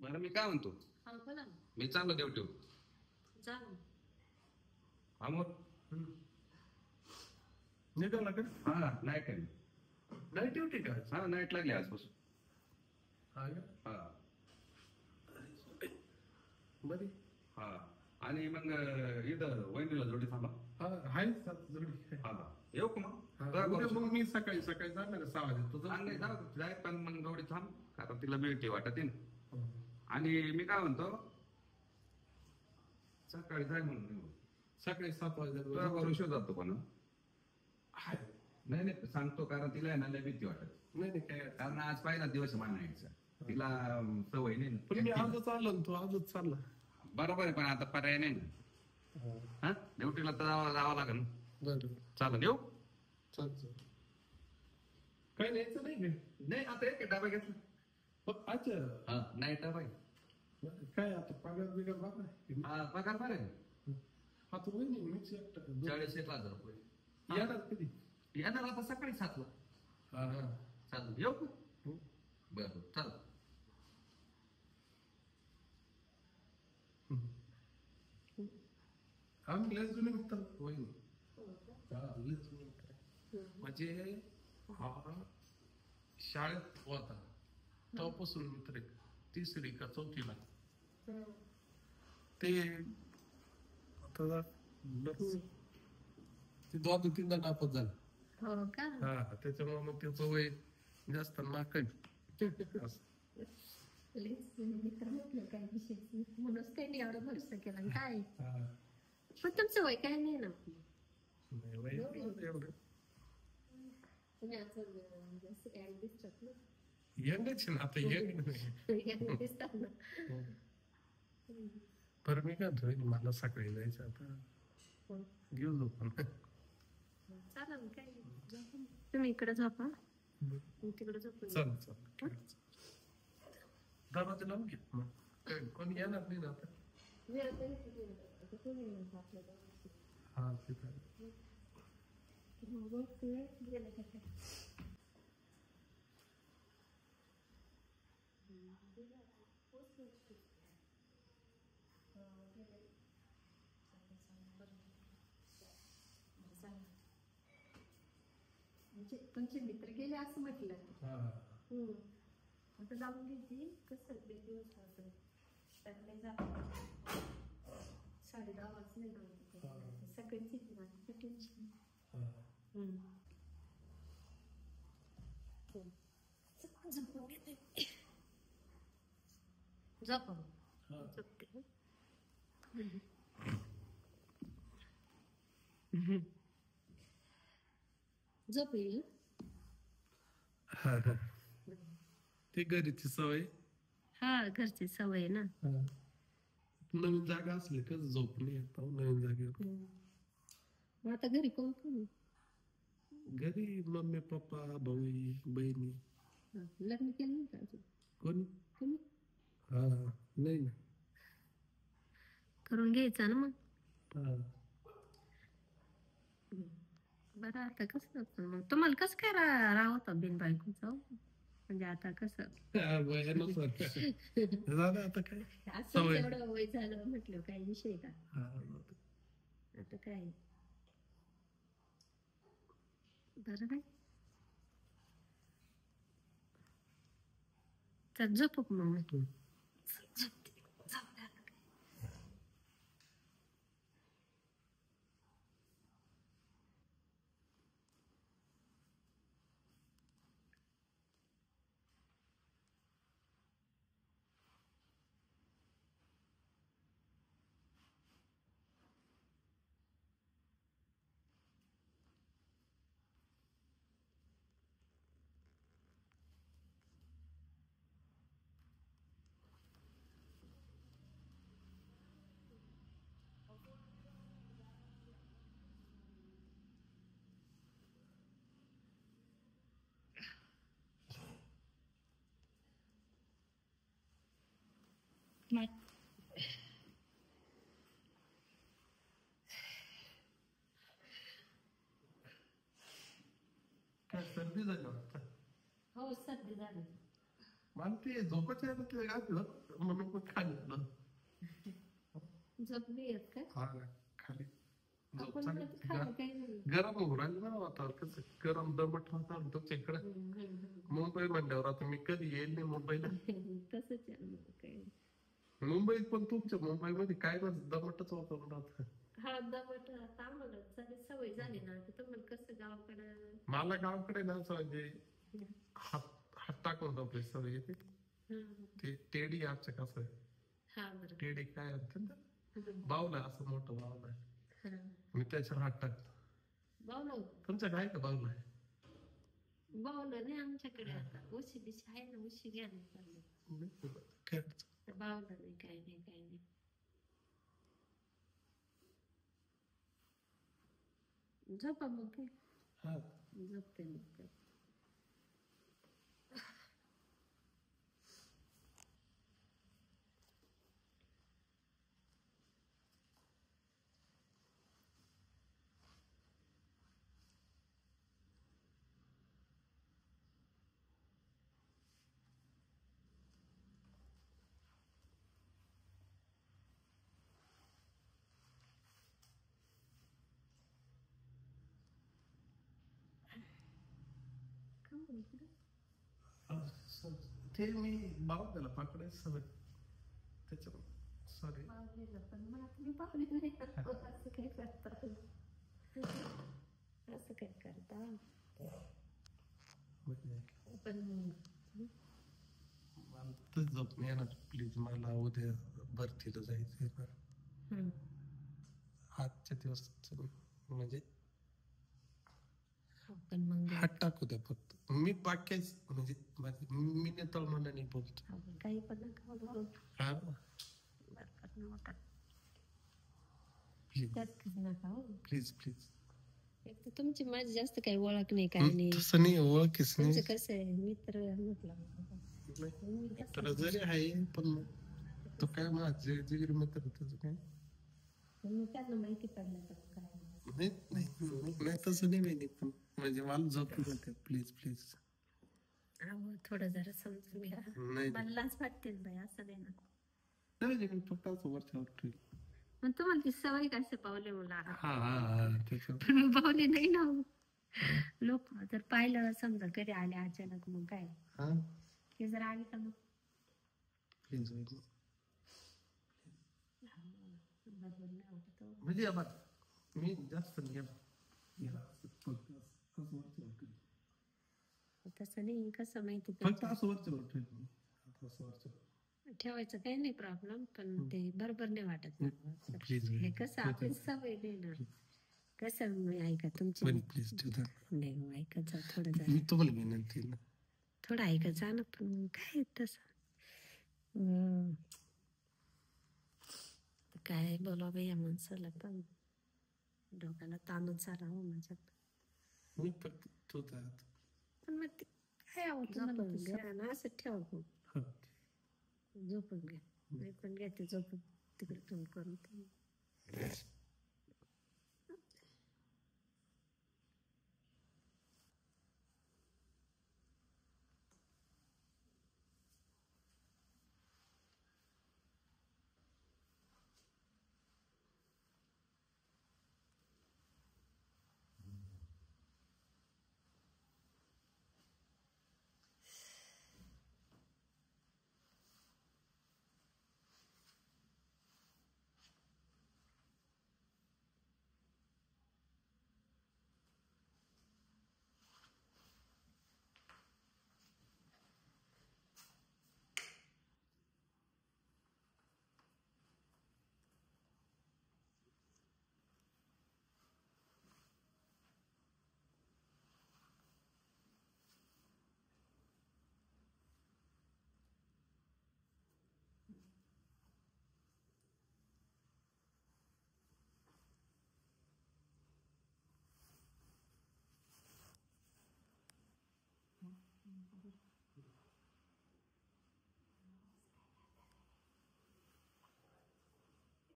बरं मी काय म्हणतो, हा बोला ना. मी चाललो ड्युटीवर. जा ना. अमोल. निघाला का? हा नाईट टाइम. नाईट ड्युटी का? हा नाईट लागली आजपासून. हा का? हा बरी. हा आणि मग इथं वहिनीला जोडी थांबा. हा आहे सात जोडी. हा येऊ का मग? हा, तुला उद्या करू मग मी सकाळी सकाळी जाणार आहे 6 वाजता. तुझं नाही जाय पण मग जोडी थांब, कारण तिला मिळते वाटत ना. हो. आणि मी काय म्हणतो, सकाळी जाय म्हणून निघू. सकाळी 7 तुला वाजता भरोशा जातो पण. आहे. नाही नाही सांगतो, कारण तिला आहे ना लय भीती वाटत. नाही नाही काय. कारण आज पहिला दिवस मानायचा, तिला सवय नाही पण मी ना. आजच आलो ना, तू आजच चालला. बरोबर आहे, पण आता पर्याय नाही ना. हा ड्युटीला तर जावं लागेल ना. बरं चालेल येऊ. चाल चाल. काही न्यायचं नाही का? नाही आता एक डबा घेतला. अच्छा. हा नाही डबा आहे. काय आता पगार बिगार बघा. हा पगार बरं आहे. आता वहिनी मीच एकटा. 40,000 रुपये. येणार कधी? येणार आता सकाळी 7 ला. हा हा. चालेल येऊ का? हो. बरं चाल. आम्ही लस जुने मित्र वहिनी. हा लस जुने मित्र. म्हणजे हा शाळेत होता तेव्हापासून मित्र आहे. 3री का 4थीला. ते आता ते 2-3दा नापास झाला. हो का? हा त्याच्यामुळे मग त्याचं वय जास्त नाकड. मित्र म्हटलं काय विषय म्हणूनच त्यांनी एवढा भरोसा केला आणि काय. हा. पण तुमचं वय काय नाही ना. नाही वय एवढं. तुम्ही असं जसं काय दिसतात ना. यंगच आहे ना आता यंग नाही. यांना दिसतात ना. बरं मी काय म्हणतो, मला सकाळी जायचं आता. घेऊ जाऊ पण. चालेल काय. तुम्ही इकडे झोपा, मी तिकडे झोपून चल चल. दरवाजा लावून घे मग. कोणी येणार नाही ना आता. हा तिथं. म्हणजे तुमचे मित्र गेले असं म्हटलं. हा. आता जाऊन घ्यायची कसं दिवस असं त्यातले जात 10:30 वाजले सकाळची टेन्शन. झोपते. झोप येईल. हा हा. ते घरीची सवय. हा घरची सवय ना. नवीन जागा असली का झोप नाही येत नवीन जागेवर. मग आता घरी कोण कोण? घरी मम्मी पप्पा भाऊ बहिणी. लग्न केलं नाही का अजून? कोणी? तुम्ही हा नाही ना. करून घ्यायचा ना मग. हा. बरं आता कसं मग तुम्हाला कसं काय राहत बिन बायकोचं म्हणजे आता कसं झालं आता काय असं एवढं वय झालं म्हटलं काही विषय का. आता काय बरं नाही. तर झोप मग. नाही काय सर्दी झाली वाटतं. हो सर्दी झाली. मला ते झोपायच्या वेळेला ते घातलं म्हणून मग खाली आलं. झोप नाही येत का? हा खाली झोप आपण चांगली. म्हणत खायला काही नाही. गरम होऊ राहिलं ना वातावरण कसं गरम दमट वातावरण तुमच्या इकडे. मुंबई म्हणल्यावर आता मी कधी येईल नाही मुंबईला. तसंच आहे आमचं काही. मुंबईत पण तुमच्या मुंबईमध्ये काय ना दमटच वातावरण राहतं. हा दमट आता आम्हाला सारी सवय झाली ना आता तुम्हाला कसं गावाकडं. मला गावाकडे ना असं म्हणजे हात हात टाकून झोपायची सवय येते. ते टेडी आमचं कसं आहे हा बरं. टेडी काय म्हणतात ना बावला असं मोठं बावला हा. मी त्याच्यावर हात टाकतो. बावलं तुमच्या काय का बावला आहे? बावलं नाही आमच्याकडे आता उशी बिशी आहे ना उशी घ्या ना चाललं. काय अडचण. बावलं नाही काही नाही काही नाही. झोपा मग काय हा झोपते मग काय. का म्हणते? ते मी बावल्याला पकडायचं सवय त्याच्यावर सॉरी. पावलेलं पण मला तुम्ही पावले नाही असं काय करता असं काय करता पण मला तर झोप नाही येणार प्लीज. मला उद्या भरतीला जायचंय ना आजच्या दिवस म्हणजे पण मग हात टाकू द्या फक्त. मी बाकीच म्हणजे मी नेतळ मनाने बोलतो. आपण काही पण नका बोलू. हा बरकत नव्हता प्लीज त्यात नका हो. Please please. एक तर तुमची माझी जास्त काही ओळख नाही काय नाही. तसं नाही ओळखीच नाही. तुमचं कसं आहे मित्र म्हटलं तर जरी आहे पण मग तो काय माझे जिगरी मित्र त्याचं काय मग त्यांना माहिती पडलं तर काय नाही नाही नाही तसं नाही माहिती पण म्हणजे मला झोप येते प्लीज प्लीज. अहो थोडं जरा समजून घ्या. नाही मला लाज वाटते ना बाई असं नाही ना. नाही मी फक्त असं वरच्यावर ठेवलं. पण तुम्हाला ती सवय कसे पावले मला हा हा हा त्याच्यावर पण मी पावले नाही ना हो. लोक जर पाहिलं समजा घरी आले अचानक मग काय हा ते जर आले तर मग प्लीज बरोबर नाही होत हो. म्हणजे बघ मी जास्त नाही गेला फक्त असं वरच्यावर ठेवलं. तसं नाही कसं माहिती फक्त असं वरच्यावर ठेवलं. असं वरच्यावर ठेवायचं काही नाही प्रॉब्लेम पण ते बरोबर नाही वाटत ना. प्लीज हे कसं आपली सवय नाही ना. कसं मी ऐका तुमची प्लीज ठेवता नाही हो, ऐकत जा थोडं जरा मी तुम्हाला विनंती ना थोडं ऐकत जा ना पण काय तसं काय बोलावं या माणसाला पण डोक्याला ताणच झाला हो माझ्या. मी फक्त ठेवता पण मग ते काय झोपून घ्या ना असं ठेवा मग. झोपून घ्या मी पण घेते झोपून तिकडे तोंड करून.